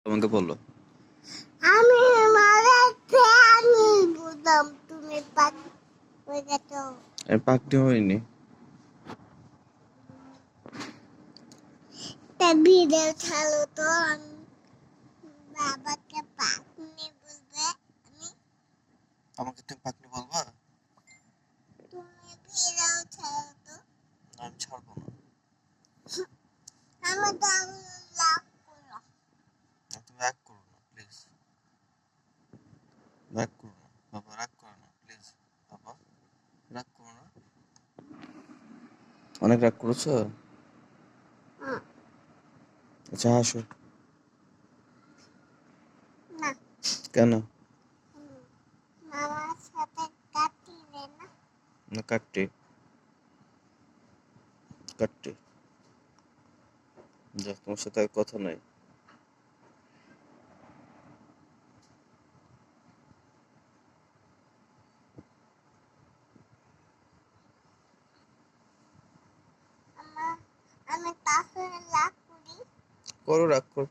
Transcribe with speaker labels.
Speaker 1: তোমাকে বললো
Speaker 2: আমি মারা আমি বুঝলাম তুমি পাক হয়ে গেছো।
Speaker 1: আমি পাকনি হয়নি।
Speaker 2: তা ভিডিও ছাড়ো তো আমি বাবাকে পাকনি বলবে।
Speaker 1: আমাকে তুমি পাকনি বলবা?
Speaker 2: তুমি ভিডিও ছাড়ো তো।
Speaker 1: আমি ছাড়বো না।
Speaker 2: আমি তো আমি লাভ করলাম।
Speaker 1: তুমি রাগ করো না প্লিজ, রাগ করো না বাবা, রাগ করো না প্লিজ বাবা, রাগ করো না। অনেক রাগ করেছো? আচ্ছা হাসো।
Speaker 2: না
Speaker 1: কেন?
Speaker 2: মামার সাথে কাটিলে না।
Speaker 1: না কাটতে কাটতে যা, তোমার সাথে আর কথা নাই।
Speaker 2: আমি তাহলে লাভ করি।
Speaker 1: করো, রাগ করো।